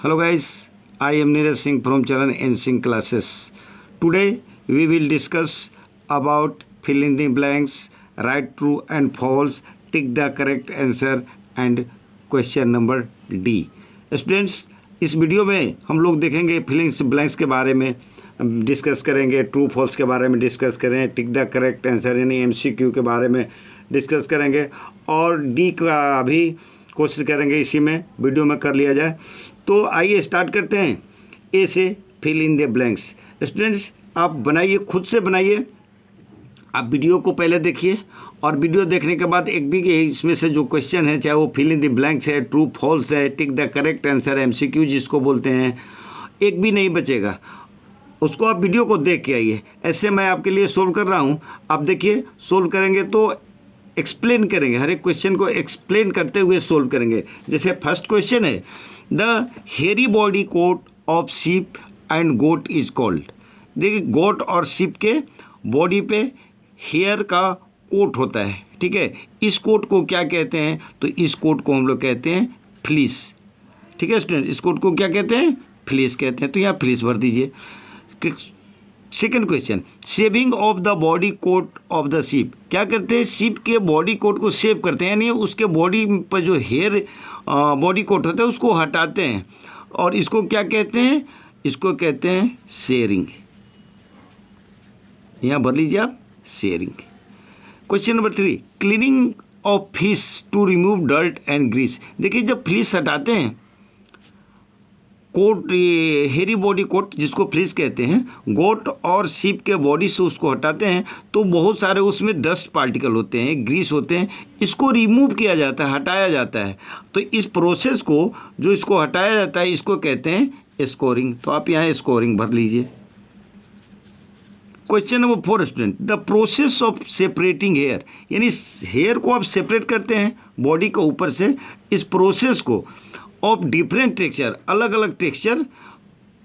Hello guys, I am Neeraj Singh from Charan and Singh classes. Today we will discuss about fill in the blanks, write true and false, tick the correct answer and question number D. Students, इस video में हम लोग देखेंगे filling blanks के बारे में discuss करेंगे, true false के बारे में डिस्कस करेंगे, टिक द करेक्ट आंसर यानी MCQ के बारे में डिस्कस करेंगे और डी का भी कोशिश करेंगे इसी में वीडियो में कर लिया जाए। तो आइए स्टार्ट करते हैं। ए से fill in the blanks. Students, आप बनाइए, खुद से बनाइए। आप वीडियो को पहले देखिए और वीडियो देखने के बाद एक भी इसमें से जो क्वेश्चन है, चाहे वो फिल इन द ब्लैंक्स है, ट्रू फॉल्स है, tick the correct answer, MCQ जिसको बोलते हैं, एक भी नहीं बचेगा। उसको आप वीडियो को देख के आइए। ऐसे मैं आपके लिए सोल्व कर रहा हूँ, आप देखिए। सोल्व करेंगे तो एक्सप्लेन करेंगे, हर एक क्वेश्चन को एक्सप्लेन करते हुए सोल्व करेंगे। जैसे फर्स्ट क्वेश्चन है, the hairy body coat of sheep and goat is called. देखिए, गोट और शीप के बॉडी पे हेयर का कोट होता है, ठीक है। इस कोट को क्या कहते हैं? तो इस कोट को हम लोग कहते हैं फ्लीस, ठीक है स्टूडेंट। इस कोट को क्या कहते हैं? फ्लीस कहते हैं। तो यहाँ फ्लीस भर दीजिए। Second question, shaving of the body coat of the sheep. क्या करते हैं? शीप के बॉडी कोट को शेव करते हैं, यानी उसके बॉडी पर जो हेयर बॉडी कोट होता है उसको हटाते हैं। और इसको क्या कहते हैं? इसको कहते हैं शेयरिंग। यहाँ भर लीजिए आप, shearing. Question number 3, cleaning of fish to remove dirt and grease. देखिए, जब फ्लीस हटाते हैं, कोट, ये हेरी बॉडी कोट जिसको फ्लीस कहते हैं, गोट और शीप के बॉडी से उसको हटाते हैं तो बहुत सारे उसमें डस्ट पार्टिकल होते हैं, ग्रीस होते हैं। इसको रिमूव किया जाता है, हटाया जाता है। तो इस प्रोसेस को, जो इसको हटाया जाता है, इसको कहते हैं स्कोरिंग। तो आप यहाँ स्कोरिंग भर लीजिए। Question number 4 student, the process of separating hair, यानी हेयर को आप सेपरेट करते हैं बॉडी के ऊपर से। इस प्रोसेस को ऑफ डिफरेंट टेक्सचर, अलग अलग texture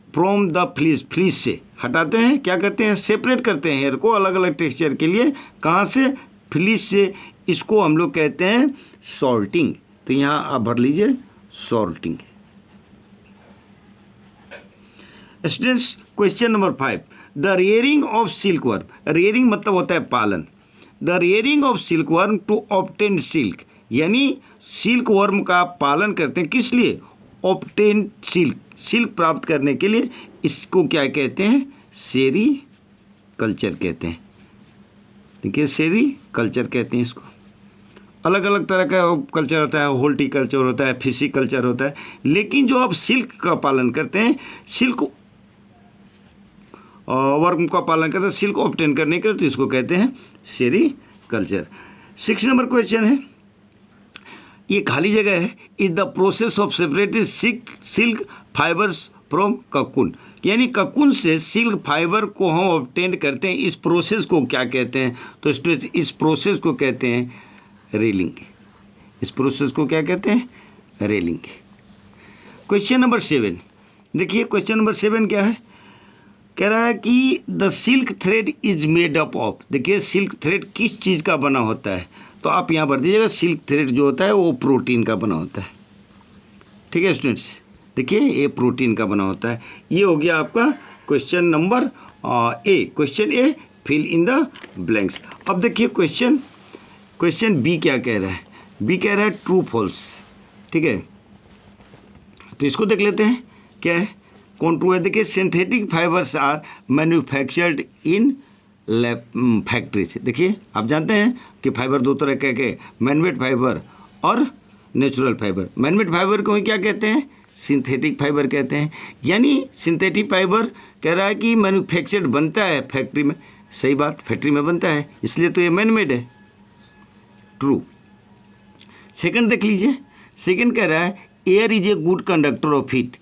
from the fleece, fleece से हटाते हैं। क्या करते हैं? सेपरेट करते हैं हेयर को अलग अलग टेक्सचर के लिए। कहाँ से? फ्लीस से। इसको हम लोग कहते हैं सॉर्टिंग। तो यहाँ आप भर लीजिए sorting. Students, question number 5, the rearing of silkworm. Rearing मतलब होता है पालन। The rearing of silkworm to obtain silk, यानी सिल्क वर्म का पालन करते हैं। किस लिए? ऑब्टेन सिल्क, सिल्क प्राप्त करने के लिए। इसको क्या कहते हैं? सेरी कल्चर कहते हैं। देखिए, सेरी कल्चर कहते हैं इसको। अलग अलग तरह का कल्चर होता है, होल्टी कल्चर होता है, फिशी कल्चर होता है। लेकिन जो आप सिल्क का पालन करते हैं, सिल्क वर्म का पालन करते हैं सिल्क ऑब्टेन करने के लिए, तो इसको कहते हैं सेरी कल्चर। 6 नंबर क्वेश्चन है, ये खाली जगह है। Is the process of separating silk fibres from cocoon, यानी ककून से सिल्क फाइबर को हम ऑब्टेन करते हैं। इस प्रोसेस को क्या कहते हैं? तो इस प्रोसेस को कहते हैं रेलिंग। इस प्रोसेस को क्या कहते हैं? रेलिंग। क्वेश्चन नंबर 7, देखिए क्वेश्चन नंबर 7 क्या है? कह रहा है कि the silk thread is made up of. देखिए, सिल्क थ्रेड किस चीज़ का बना होता है? तो आप यहाँ भर दीजिएगा, सिल्क थ्रेड जो होता है वो प्रोटीन का बना होता है, ठीक है स्टूडेंट्स। देखिए, ये प्रोटीन का बना होता है। ये हो गया आपका question number A. Question A, fill in the blanks. अब देखिए क्वेश्चन बी क्या कह रहा है? बी कह रहा है ट्रू फॉल्स, ठीक है। तो इसको देख लेते हैं क्या है, कौन ट्रू है। देखिए, synthetic fibres are manufactured in lab factories. देखिए, आप जानते हैं कि फाइबर दो तरह के मैनमेड फाइबर और नेचुरल फाइबर। मैनमेड फाइबर को ही क्या कहते हैं? सिंथेटिक फाइबर कहते हैं। यानी सिंथेटिक फाइबर कह रहा है कि मैन्युफैक्चर्ड बनता है फैक्ट्री में। सही बात, फैक्ट्री में बनता है, इसलिए तो ये मैनमेड है, ट्रू। सेकंड देख लीजिए, सेकंड कह रहा है air is a good conductor of heat.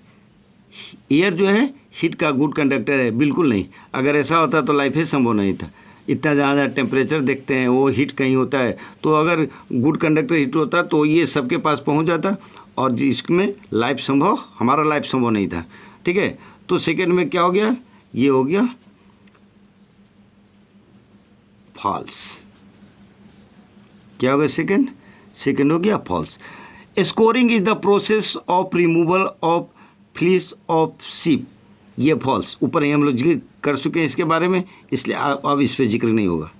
Air जो है हीट का गुड कंडक्टर है। बिल्कुल नहीं, अगर ऐसा होता तो लाइफ ही संभव नहीं था। इतना ज़्यादा टेम्परेचर देखते हैं, वो हीट कहीं होता है, तो अगर गुड कंडक्टर हीट होता तो ये सबके पास पहुंच जाता और इसमें लाइफ संभव, हमारा लाइफ संभव नहीं था, ठीक है। तो सेकंड में क्या हो गया? ये हो गया फॉल्स। क्या हो गया? सेकंड हो गया false. Scouring is the process of removal of fleece of sheep, ये फॉल्स। ऊपर ही हम लोग जिक्र कर चुके हैं इसके बारे में, इसलिए अब इस पर जिक्र नहीं होगा।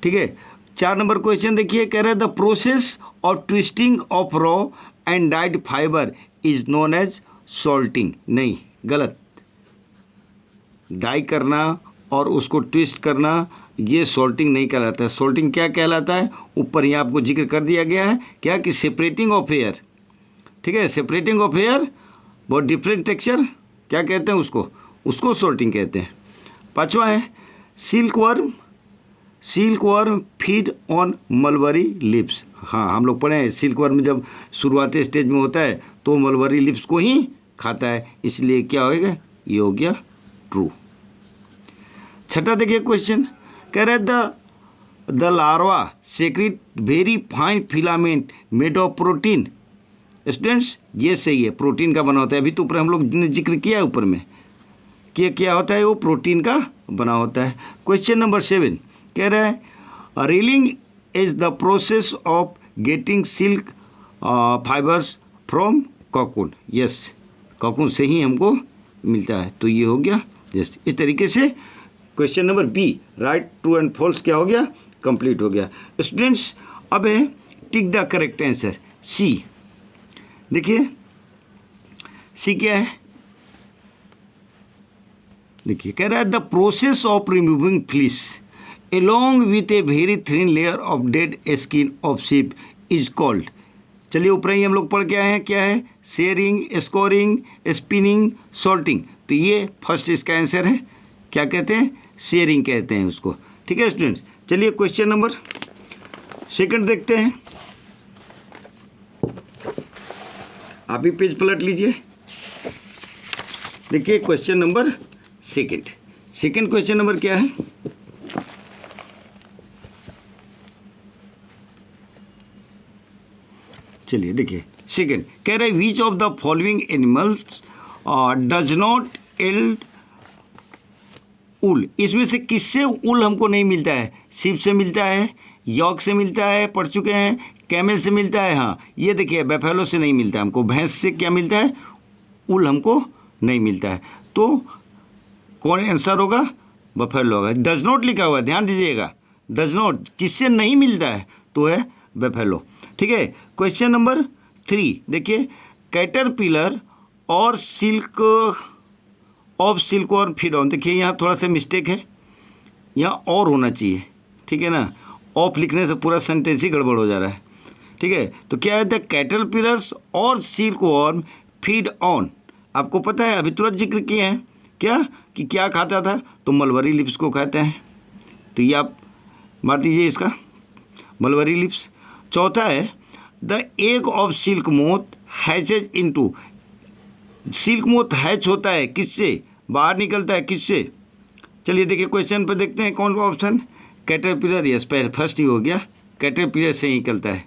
ठीक है, 4 नंबर क्वेश्चन देखिए, कह रहा है the process of twisting of raw and dyed fibre is known as salting. नहीं, गलत। डाई करना और उसको ट्विस्ट करना ये सॉल्टिंग नहीं कहलाता है। सॉल्टिंग क्या कहलाता है, ऊपर ही आपको जिक्र कर दिया गया है क्या, कि सेपरेटिंग ऑफ एयर। ठीक है, सेपरेटिंग ऑफ एयर, बहुत डिफरेंट टेक्सचर, क्या कहते हैं उसको सॉल्टिंग कहते हैं। 5वां है silk worm feed on mulberry lips. हाँ, हम लोग पढ़े हैं सिल्क वर्म जब शुरुआती स्टेज में होता है तो मलबरी लिप्स को ही खाता है, इसलिए क्या होएगा, ये हो गया ट्रू। 6ठा देखिए क्वेश्चन, कह रहे the larva secrete very fine filament made of protein. Students, ये सही है, प्रोटीन का बना होता है। अभी तो ऊपर हम लोग ने जिक्र किया है ऊपर में कि क्या होता है, वो प्रोटीन का बना होता है। क्वेश्चन नंबर 7 कह रहा है reeling is the process of getting silk fibres from cocoon. Yes, cocoon से ही हमको मिलता है, तो ये हो गया यस। इस तरीके से question number B right, true and false क्या हो गया, कंप्लीट हो गया। स्टूडेंट्स, अब है tick the correct answer C. देखिए सी क्या है, देखिए कह रहा है the process of removing fleece along with a very thin layer of dead skin of sheep is called। चलिए ऊपर ही हम लोग पढ़ के आए हैं, क्या है, शेयरिंग, स्कोरिंग, स्पिनिंग, सॉल्टिंग। तो ये फर्स्ट इसका आंसर है, क्या कहते हैं, शेयरिंग कहते हैं उसको। ठीक है स्टूडेंट्स, चलिए क्वेश्चन नंबर 2 देखते हैं। आप भी पेज पलट लीजिए। देखिए क्वेश्चन नंबर 2 क्वेश्चन नंबर क्या है, चलिए देखिए 2 कह रहा है which of the following animals does not yield wool. इसमें से किससे ऊल हमको नहीं मिलता है, सीप से मिलता है, यॉक से मिलता है, पढ़ चुके हैं, कैमल से मिलता है। हाँ, ये देखिए बैफेलो से नहीं मिलता हमको, भैंस से क्या मिलता है, ऊल हमको नहीं मिलता है। तो कौन आंसर होगा, बफेलो होगा। डज नॉट लिखा हुआ है, ध्यान दीजिएगा, डज नॉट किससे नहीं मिलता है, तो है बफेलो। ठीक है, क्वेश्चन नंबर 3 देखिए, कैटरपिलर और सिल्क और फीड ऑन। देखिए यहाँ थोड़ा सा मिस्टेक है, यहाँ और होना चाहिए, ठीक है ना, ऑफ लिखने से पूरा सेंटेंस ही गड़बड़ हो जा रहा है। ठीक है, तो क्या है, द कैटरपिलर्स और सिल्क वर्म फीड ऑन। आपको पता है, अभी तुरंत जिक्र किए हैं क्या, कि क्या खाता था, तो मलबरी लिप्स को खाते हैं। तो ये आप मार दीजिए इसका, मलबरी लिप्स। चौथा है the egg of silk moth hatches into. Silk moth hatch होता है किससे, बाहर निकलता है किससे। चलिए देखिए क्वेश्चन पर देखते हैं कौन सा ऑप्शन, कैटरपिलर। यस, पहले फर्स्ट ही हो गया, कैटरपिलर से ही निकलता है।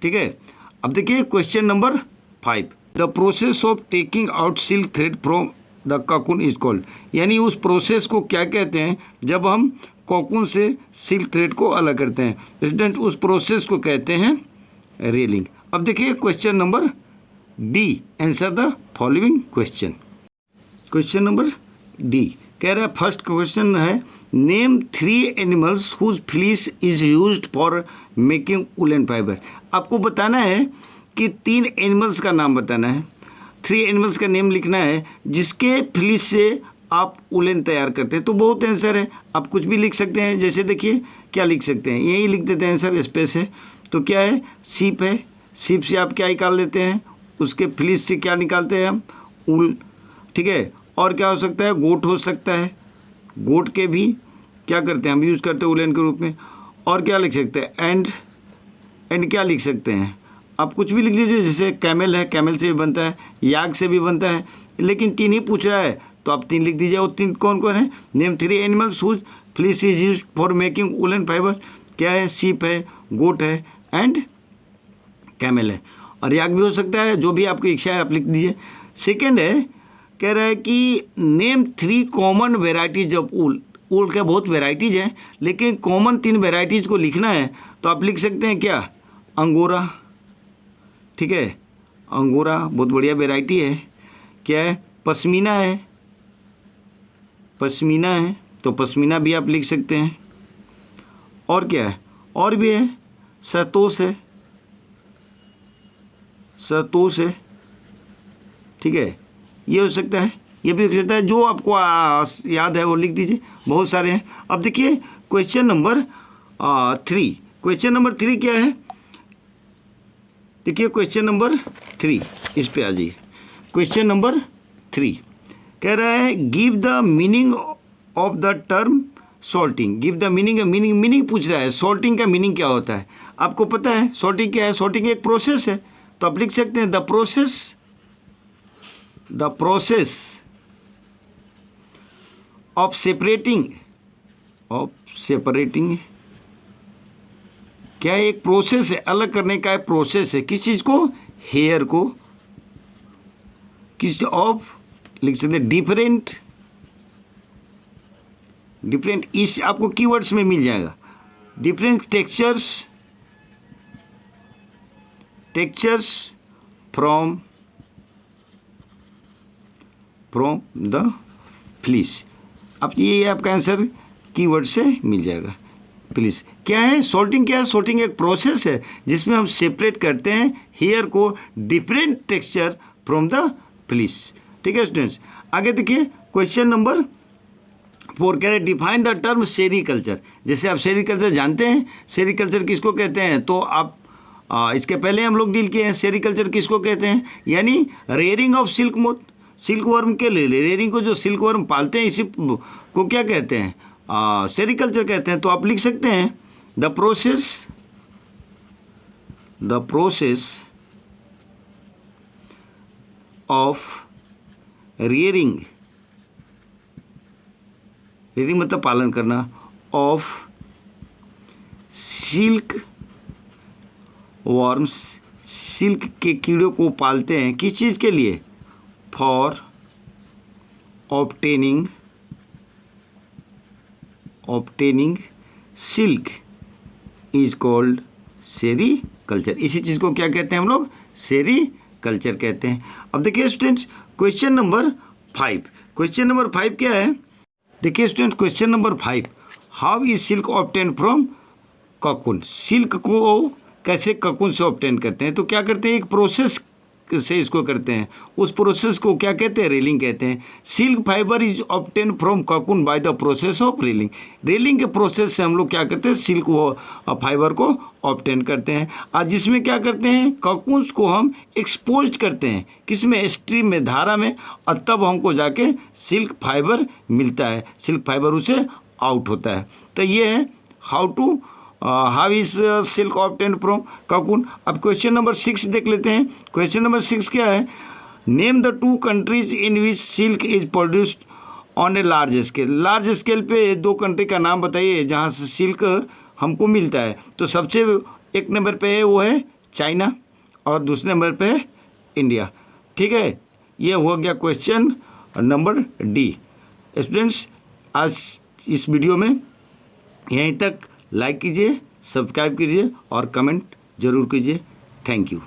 ठीक है, अब देखिए question number 5 the process of taking out silk thread from the cocoon is called. यानी उस प्रोसेस को क्या कहते हैं जब हम कॉकून से सिल्क थ्रेड को अलग करते हैं। स्टूडेंट, उस प्रोसेस को कहते हैं रेलिंग। अब देखिए question number D, answer the following question. Question number D कह रहा है, फर्स्ट क्वेश्चन है name 3 animals whose fleece is used for making woollen fibre. आपको बताना है कि 3 एनिमल्स का नाम बताना है, 3 एनिमल्स का नेम लिखना है जिसके फ्लीस से आप वूलन तैयार करते हैं। तो बहुत आंसर है, आप कुछ भी लिख सकते हैं। जैसे देखिए क्या लिख सकते हैं, यही लिख देते हैं आंसर, स्पेस है। तो क्या है, सीप है, सीप से आप क्या निकाल लेते हैं, उसके फ्लीस से क्या निकालते हैं हम, ऊल। ठीक है, और क्या हो सकता है, गोट हो सकता है, गोट के भी क्या करते हैं हम, यूज़ करते हैं वूलन के रूप में। और क्या लिख सकते हैं, एंड क्या लिख सकते हैं, आप कुछ भी लिख लीजिए। जैसे कैमल है, कैमल से भी बनता है, याक से भी बनता है, लेकिन 3 ही पूछ रहा है तो आप 3 लिख दीजिए। और 3 कौन कौन है, name 3 animals whose fleece is used for making woollen fibre. क्या है, सीप है, गोट है एंड कैमल है। और याक भी हो सकता है, जो भी आपकी इच्छा है आप लिख दीजिए। सेकेंड है, कह रहा है कि नेम 3 कॉमन वेराइटीज ऑफ ऊल। ऊल के बहुत वेराइटीज़ हैं, लेकिन कॉमन 3 वेराइटीज़ को लिखना है तो आप लिख सकते हैं क्या, अंगोरा। ठीक है, अंगोरा बहुत बढ़िया वेराइटी है। क्या है? पश्मीना है, पश्मीना है, तो पश्मीना भी आप लिख सकते हैं। और क्या है? और भी है, शहतूश है, शहतूश है, ठीक है, ये हो सकता है, ये भी हो सकता है, जो आपको याद है वो लिख दीजिए, बहुत सारे हैं। अब देखिए क्वेश्चन नंबर 3, क्वेश्चन नंबर 3 क्या है? देखिए क्वेश्चन नंबर 3, इस पे आ जाइए। क्वेश्चन नंबर 3 कह रहा है give the meaning of the term salting. Give the meaning पूछ रहा है। सॉल्टिंग का मीनिंग क्या होता है? आपको पता है सॉल्टिंग क्या है? सॉल्टिंग एक प्रोसेस है, तो आप लिख सकते हैं द प्रोसेस ऑफ सेपरेटिंग क्या है? एक प्रोसेस है, अलग करने का एक प्रोसेस है। किस चीज़ को? हेयर को। किस ऑफ लिख सकते हैं डिफरेंट, इस आपको कीवर्ड्स में मिल जाएगा। Different textures from the fleece. अब ये आपका आंसर कीवर्ड से मिल जाएगा। प्लीज़ क्या है? सॉर्टिंग क्या है? सॉर्टिंग एक प्रोसेस है जिसमें हम सेपरेट करते हैं हेयर को different texture from the fleece. ठीक है स्टूडेंट्स, आगे देखिए क्वेश्चन नंबर 4 कह रहे डिफाइन द टर्म सेरीकल्चर। जैसे आप सेरीकल्चर जानते हैं, सेरीकल्चर किसको कहते हैं? तो आप इसके पहले हम लोग डील किए हैं। सेरीकल्चर किसको कहते हैं? यानी रेयरिंग ऑफ सिल्क वर्म के लिए रेयरिंग को जो सिल्क वर्म पालते हैं इसी को क्या कहते हैं? सेरीकल्चर कहते हैं। तो आप लिख सकते हैं द प्रोसेस ऑफ रेयरिंग मतलब पालन करना, ऑफ सिल्क वर्म्स, सिल्क के कीड़ों को पालते हैं। किस चीज़ के लिए? For obtaining silk is called sericulture. इसी चीज़ को क्या कहते हैं हम लोग? सेरीकल्चर कहते हैं। अब देखिए students question number 5। Question number 5 क्या है? देखिए students question number 5, how is silk obtain from cocoon. Silk को कैसे ककून से ऑब्टेन करते हैं? तो क्या करते हैं? एक प्रोसेस से इसको करते हैं। उस प्रोसेस को क्या कहते हैं? रेलिंग कहते हैं। Silk fibre is obtain from cocoon by the process of railing. Railing के प्रोसेस से हम लोग क्या करते हैं? सिल्क फाइबर को ऑब्टेन करते हैं। और जिसमें क्या करते हैं? ककून्स को हम एक्सपोज करते हैं। किसमें? स्ट्रीम में, धारा में, और तब हमको जाके सिल्क फाइबर मिलता है, सिल्क फाइबर उसे आउट होता है। तो ये है how is silk obtain from cocoon. अब क्वेश्चन नंबर 6 देख लेते हैं। क्वेश्चन नंबर 6 क्या है? Name the 2 countries in which silk is produced on a large scale. Large scale पे 2 कंट्री का नाम बताइए जहाँ से सिल्क हमको मिलता है। तो सबसे एक नंबर पे है वो है चाइना, और दूसरे नंबर पे है इंडिया। ठीक है, ये हो गया क्वेश्चन नंबर डी। स्टूडेंट्स आज इस वीडियो में यहीं तक। लाइक कीजिए, सब्सक्राइब कीजिए और कमेंट जरूर कीजिए। Thank you.